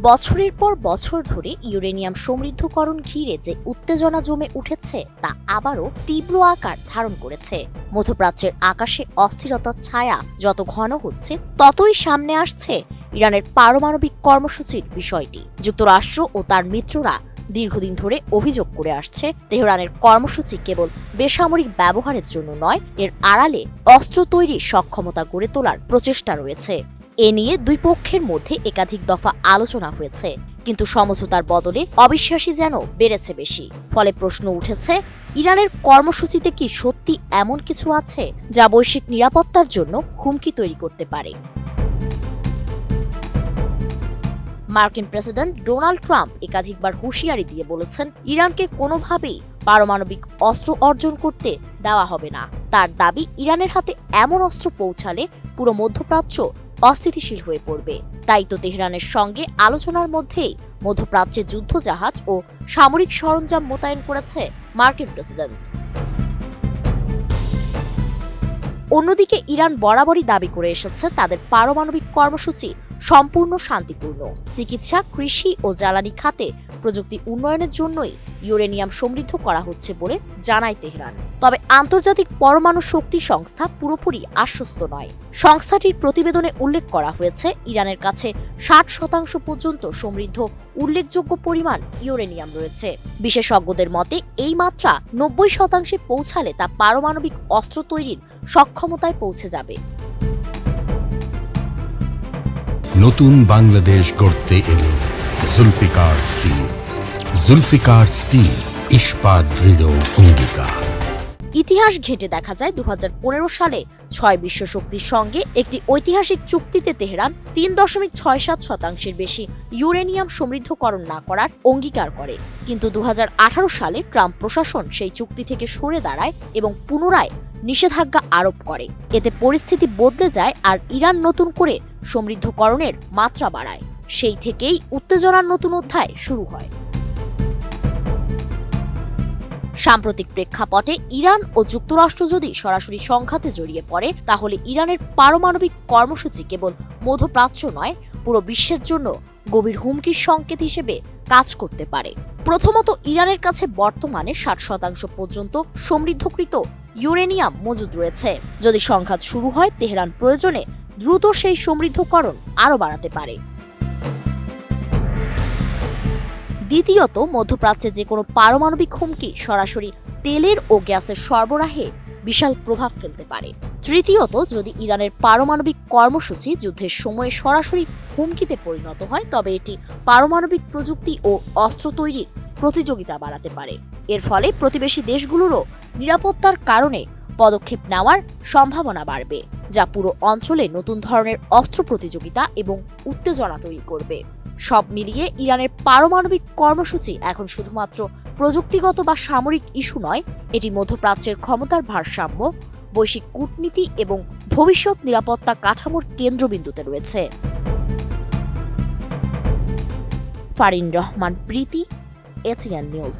বছরের পর বছর ধরে ইউরেনিয়াম সমৃদ্ধকরণ ঘিরে যে উত্তেজনা জমে উঠেছে তা আবারও তীব্র আকার ধারণ করেছে। মধ্যপ্রাচ্যের আকাশে অস্থিরতার ছায়া যত ঘন হচ্ছে, ততই সামনে আসছে ইরানের পারমাণবিক কর্মসূচির বিষয়টি। যুক্তরাষ্ট্র ও তার মিত্ররা দীর্ঘদিন ধরে অভিযোগ করে আসছে, তেহরানের কর্মসূচি কেবল বেসামরিক ব্যবহারের জন্য নয়, এর আড়ালে অস্ত্র তৈরির সক্ষমতা গড়ে তোলার প্রচেষ্টা রয়েছে। এ নিয়ে দুই পক্ষের মধ্যে একাধিক দফা আলোচনা হয়েছে, কিন্তু সমঝোতার বদলে অবিশ্বাসী যেন বেড়েছে বেশি। ফলে প্রশ্ন উঠেছে, ইরানের কর্মসূচিতে কি সত্যি এমন কিছু আছে যা বৈশ্বিক নিরাপত্তার জন্য হুমকি তৈরি করতে পারে? মার্কিন প্রেসিডেন্ট ডোনাল্ড ট্রাম্প একাধিকবার হুঁশিয়ারি দিয়ে বলেছেন, ইরানকে কোনোভাবেই পারমাণবিক অস্ত্র অর্জন করতে দেওয়া হবে না। তার দাবি, ইরানের হাতে এমন অস্ত্র পৌঁছালে পুরো মধ্যপ্রাচ্য অস্থিতিশীল হয়ে পড়বে। তাই তো তেহরানের সঙ্গে আলোচনার মধ্যেই মধ্যপ্রাচ্যে যুদ্ধজাহাজ ও সামরিক সরঞ্জাম মোতায়েন করেছে মার্কিন প্রেসিডেন্ট। অন্যদিকে ইরান বরাবরই দাবি করে এসেছে, তাদের পারমাণবিক কর্মসূচি সম্পূর্ণ শান্তিপূর্ণ। চিকিৎসা, কৃষি ও জ্বালানি খাতে প্রযুক্তি উন্নয়নের জন্যই ইউরেনিয়াম সমৃদ্ধ করা হচ্ছে বলে জানায় তেহরান। তবে আন্তর্জাতিক পরমাণু শক্তি সংস্থা পুরোপুরি আশ্বস্ত নয়। সংস্থাটির প্রতিবেদনে উল্লেখ করা হয়েছে, ইরানের কাছে 60% পর্যন্ত সমৃদ্ধ উল্লেখযোগ্য পরিমাণ ইউরেনিয়াম রয়েছে। বিশেষজ্ঞদের মতে এই মাত্রা 90% পৌঁছালে তা পারমাণবিক অস্ত্র তৈরির সক্ষমতায় পৌঁছে যাবে। নতুন বাংলাদেশ গড়তে এলো জুলফিকার স্টিল। জুলফিকার স্টিল, ইস্পাত দৃঢ় অঙ্গীকার। ইতিহাস ঘেঁটে দেখা যায়, 2015 সালে 6 বিশ্ব শক্তির সঙ্গে একটি ঐতিহাসিক চুক্তিতে তেহরান 3.67% বেশি ইউরেনিয়াম সমৃদ্ধকরণ না করার অঙ্গীকার করে। কিন্তু 2018 সালে ট্রাম্প প্রশাসন সেই চুক্তি থেকে সরে দাঁড়ায় এবং পুনরায় নিষেধাজ্ঞা আরোপ করে। এতে পরিস্থিতি বদলে যায় আর ইরান নতুন করে সমৃদ্ধকরণের মাত্রা বাড়ায়। সেই থেকেই উত্তেজনার নতুন অধ্যায় শুরু হয়। সাম্প্রতিক প্রেক্ষাপটে ইরান ও যুক্তরাষ্ট্র যদি সরাসরি সংঘাতে জড়িয়ে পড়ে, তাহলে ইরানের পারমাণবিক কর্মসূচি কেবল মধ্যপ্রাচ্য নয়, পুরো বিশ্বের জন্য গভীর হুমকির সংকেত হিসেবে কাজ করতে পারে। প্রথমত, ইরানের কাছে বর্তমানে 60% পর্যন্ত সমৃদ্ধকৃত ইউরেনিয়াম মজুদ রয়েছে। যদি সংঘাত শুরু হয়, তেহরান প্রয়োজনে দ্রুত সেই সমৃদ্ধকরণ আরও বাড়াতে পারে। দ্বিতীয়ত, মধ্যপ্রাচ্যে যে কোনো পারমাণবিক হুমকি সরাসরি তেলের ও গ্যাসের সরবরাহে বিশাল প্রভাব ফেলতে পারে। তৃতীয়ত, যদি ইরানের পারমাণবিক কর্মসূচি যুদ্ধের সময়ে সরাসরি হুমকিতে পরিণত হয়, তবে এটি পারমাণবিক প্রযুক্তি ও অস্ত্র তৈরির প্রতিযোগিতা বাড়াতে পারে। এর ফলে প্রতিবেশী দেশগুলোরও নিরাপত্তার কারণে পদক্ষেপ নেওয়ার সম্ভাবনা বাড়বে, যা পুরো অঞ্চলে নতুন ধরনের অস্ত্র প্রতিযোগিতা এবং উত্তেজনা তৈরি করবে। সব মিলিয়ে ইরানের পারমাণবিক কর্মসূচি এখন শুধুমাত্র প্রযুক্তিগত বা সামরিক ইস্যু নয়, এটি মধ্যপ্রাচ্যের ক্ষমতার ভারসাম্য, বৈশ্বিক কূটনীতি এবং ভবিষ্যৎ নিরাপত্তা কাঠামোর কেন্দ্রবিন্দুতে রয়েছে। ফারিন রহমান প্রীতি, এটিএন নিউজ।